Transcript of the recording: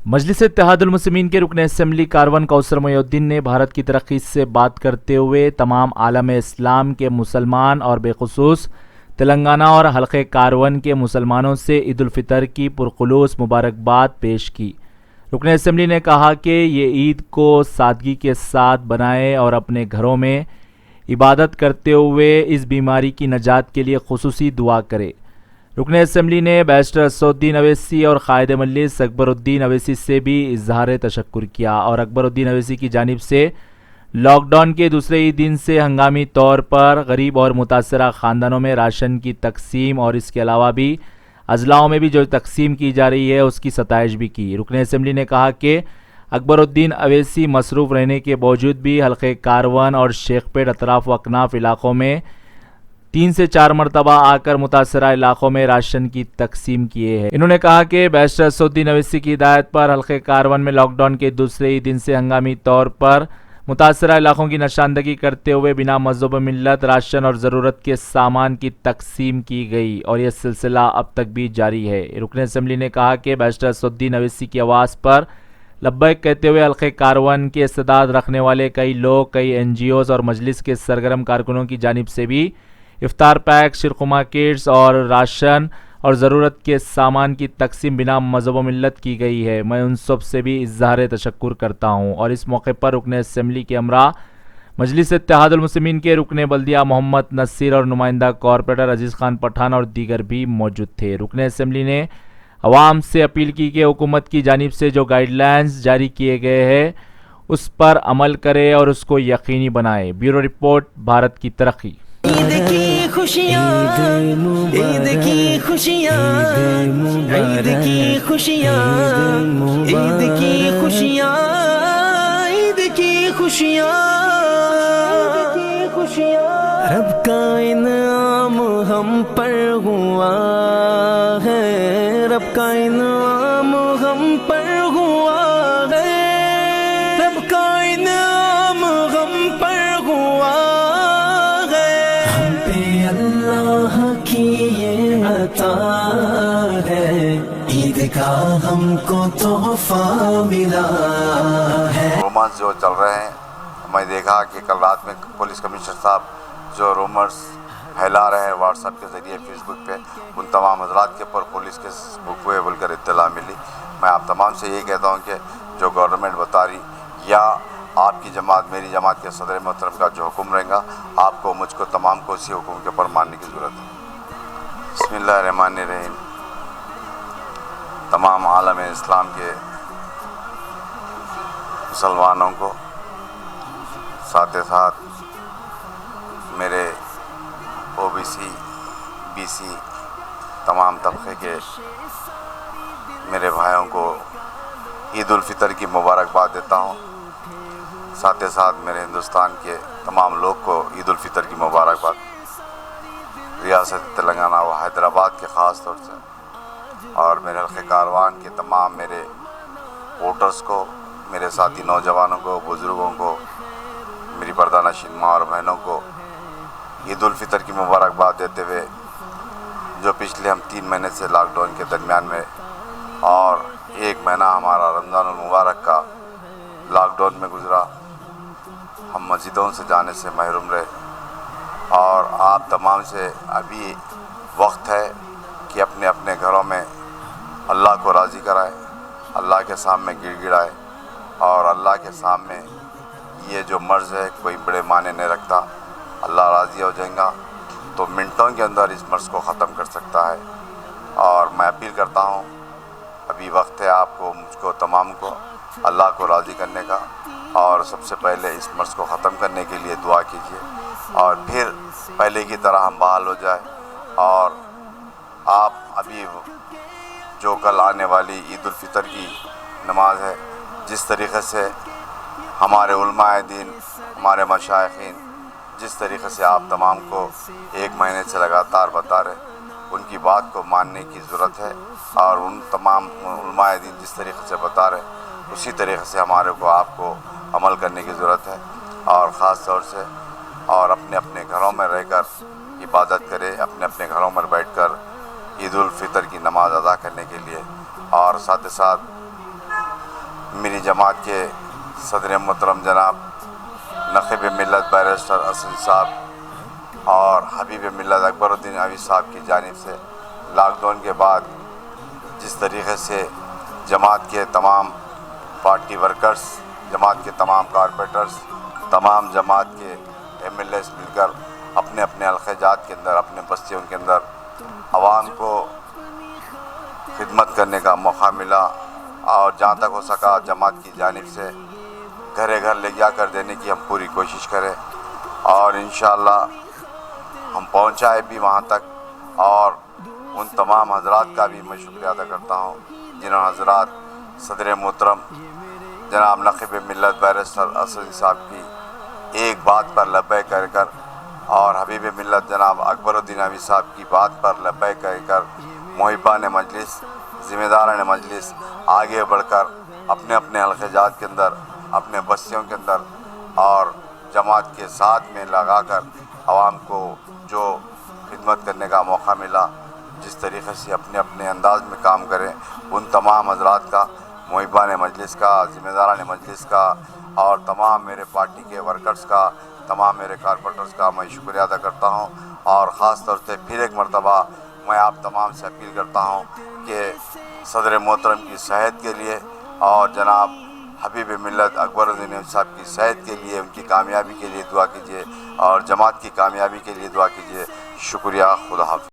مجلس اتحاد المسلمین کے رکن اسمبلی کاروان کوثر محی الدین نے بھارت کی ترقی سے بات کرتے ہوئے تمام عالم اسلام کے مسلمان اور بالخصوص تلنگانہ اور حلقہ کاروان کے مسلمانوں سے عید الفطر کی پرخلوص مبارکباد پیش کی۔ رکن اسمبلی نے کہا کہ یہ عید کو سادگی کے ساتھ بنائے اور اپنے گھروں میں عبادت کرتے ہوئے اس بیماری کی نجات کے لیے خصوصی دعا کرے۔ رکن اسمبلی نے بیرسٹر اسدالدین اویسی اور قائد مجلس اکبر الدین اویسی سے بھی اظہار تشکر کیا اور اکبر الدین اویسی کی جانب سے لاک ڈاؤن کے دوسرے ہی دن سے ہنگامی طور پر غریب اور متاثرہ خاندانوں میں راشن کی تقسیم اور اس کے علاوہ بھی اضلاعوں میں بھی جو تقسیم کی جا رہی ہے اس کی ستائش بھی کی۔ رکن اسمبلی نے کہا کہ اکبر الدین اویسی مصروف رہنے کے باوجود بھی حلقہ کاروان اور شیخ پیٹ اطراف و اکناف علاقوں میں 3 سے 4 مرتبہ آ کر متاثرہ علاقوں میں راشن کی تقسیم کیے ہیں۔ انہوں نے کہا کہ بیرسٹر اسدالدین اویسی کی ہدایت پر حلقہ کاروان میں لاک ڈاؤن کے دوسرے ہی دن سے ہنگامی طور پر متاثرہ علاقوں کی نشاندہی کرتے ہوئے بنا مذہب و ملت راشن اور ضرورت کے سامان کی تقسیم کی گئی اور یہ سلسلہ اب تک بھی جاری ہے۔ رکن اسمبلی نے کہا کہ بیرسٹر اسدالدین اویسی کی آواز پر لبیک کہتے ہوئے حلقہ کاروان کے استعداد رکھنے والے کئی لوگ، کئی NGOs اور مجلس کے سرگرم کارکنوں کی جانب سے بھی افطار پیک، شیرخرما کٹس اور راشن اور ضرورت کے سامان کی تقسیم بنا مذہب و ملت کی گئی ہے۔ میں ان سب سے بھی اظہار تشکر کرتا ہوں اور اس موقع پر رکن اسمبلی کے ہمراہ مجلس اتحاد المسلمین کے رکن بلدیہ محمد نصیر اور نمائندہ کارپوریٹر عزیز خان پٹھان اور دیگر بھی موجود تھے۔ رکن اسمبلی نے عوام سے اپیل کی کہ حکومت کی جانب سے جو گائیڈ لائنز جاری کیے گئے ہیں اس پر عمل کرے اور اس کو یقینی بنائے۔ بیورو رپورٹ، بھارت کی ترقی۔ عید کی خوشیاں، عید کی خوشیاں، عید کی خوشیاں، عید کی خوشیاں، عید کی خوشیاں، رب کا انعام ہم پر ہوا ہے، رب کا انعام ہم پر ہوا ہے، رب کا انعام ہم پر ہوا ہے، ہم پہ اللہ کی یہ عطا ہے، عید کا ہم کو تحفہ ملا ہے۔ رومرز جو چل رہے ہیں، میں دیکھا کہ کل رات میں پولیس کمشنر صاحب جو رومرز پھیلا رہے ہیں واٹس ایپ کے ذریعے، فیس بک پہ، ان تمام حضرات کے اوپر پولیس کے بک ہوئے بول کر اطلاع ملی۔ میں آپ تمام سے یہی کہتا ہوں کہ جو گورنمنٹ بتا رہی یا آپ کی جماعت، میری جماعت کے صدر محترم کا جو حکم رہے گا، آپ کو، مجھ کو، تمام کو اسی حکم کے اوپر ماننے کی ضرورت ہے۔ بسم اللہ الرحمن الرحیم۔ تمام عالم اسلام کے مسلمانوں کو، ساتھ ساتھ میرے OBC BC تمام طبقے کے میرے بھائیوں کو عید الفطر کی مبارکباد دیتا ہوں۔ ساتھ ساتھ میرے ہندوستان کے تمام لوگ کو عید الفطر کی مبارکباد، ریاست تلنگانہ و حیدرآباد کے خاص طور سے، اور میرے حلقہ کاروان کے تمام میرے ووٹرز کو، میرے ساتھی نوجوانوں کو، بزرگوں کو، میری پردہ نشین ماں اور بہنوں کو عید الفطر کی مبارکباد دیتے ہوئے، جو پچھلے ہم 3 مہینے سے لاک ڈاؤن کے درمیان میں اور 1 مہینہ ہمارا رمضان المبارک کا لاک ڈاؤن میں گزرا، ہم مسجدوں سے جانے سے محروم رہے، اور آپ تمام سے ابھی وقت ہے کہ اپنے اپنے گھروں میں اللہ کو راضی کرائے، اللہ کے سامنے گڑ گڑائے، اور اللہ کے سامنے یہ جو مرض ہے کوئی بڑے معنی نہیں رکھتا، اللہ راضی ہو جائے گا تو منٹوں کے اندر اس مرض کو ختم کر سکتا ہے۔ اور میں اپیل کرتا ہوں، ابھی وقت ہے آپ کو، مجھ کو، تمام کو اللہ کو راضی کرنے کا، اور سب سے پہلے اس مرض کو ختم کرنے کے لیے دعا کیجیے، اور پھر پہلے کی طرح ہم بحال ہو جائے۔ اور آپ ابھی جو کل آنے والی عید الفطر کی نماز ہے، جس طریقے سے ہمارے علماء دین، ہمارے مشائخین، جس طریقے سے آپ تمام کو 1 مہینے سے لگاتار بتا رہے، ان کی بات کو ماننے کی ضرورت ہے، اور ان تمام علماء دین جس طریقے سے بتا رہے اسی طریقے سے ہمارے کو، آپ کو عمل کرنے کی ضرورت ہے، اور خاص طور سے اور اپنے اپنے گھروں میں رہ کر عبادت کرے، اپنے اپنے گھروں میں بیٹھ کر عید الفطر کی نماز ادا کرنے کے لیے، اور ساتھ میری جماعت کے صدر محترم جناب نقیب ملت بیرسٹر اسد صاحب اور حبیب ملت اکبر الدین اویس صاحب کی جانب سے لاک ڈاؤن کے بعد جس طریقے سے جماعت کے تمام پارٹی ورکرز، جماعت کے تمام کارپوریٹرز، تمام جماعت کے ایم ایل ایز مل کر اپنے اپنے حلقہ جات کے اندر، اپنے بستیوں کے اندر عوام کو خدمت کرنے کا موقع ملا، اور جہاں تک ہو سکا جماعت کی جانب سے گھر گھر لے جا کر دینے کی ہم پوری کوشش کریں، اور انشاءاللہ ہم پہنچائے بھی وہاں تک۔ اور ان تمام حضرات کا بھی میں شکریہ ادا کرتا ہوں جنہوں حضرات صدر محترم جناب نقیب ملت بیرسٹر اسد صاحب کی ایک بات پر لبیک کہہ کر اور حبیب ملت جناب اکبر الدین اویس صاحب کی بات پر لبیک کہہ کر محبان مجلس، ذمہ داران مجلس آگے بڑھ کر اپنے اپنے حلقہ جات کے اندر، اپنے بستیوں کے اندر اور جماعت کے ساتھ میں لگا کر عوام کو جو خدمت کرنے کا موقع ملا، جس طریقے سے اپنے اپنے انداز میں کام کریں، ان تمام حضرات کا، محبان مجلس کا، ذمہ داران مجلس کا اور تمام میرے پارٹی کے ورکرز کا، تمام میرے کارپوریٹرز کا میں شکریہ ادا کرتا ہوں۔ اور خاص طور سے پھر ایک مرتبہ میں آپ تمام سے اپیل کرتا ہوں کہ صدر محترم کی صحت کے لیے اور جناب حبیب ملت اکبر الدین اویس صاحب کی صحت کے لیے، ان کی کامیابی کے لیے دعا کیجیے اور جماعت کی کامیابی کے لیے دعا کیجیے۔ شکریہ، خدا حافظ۔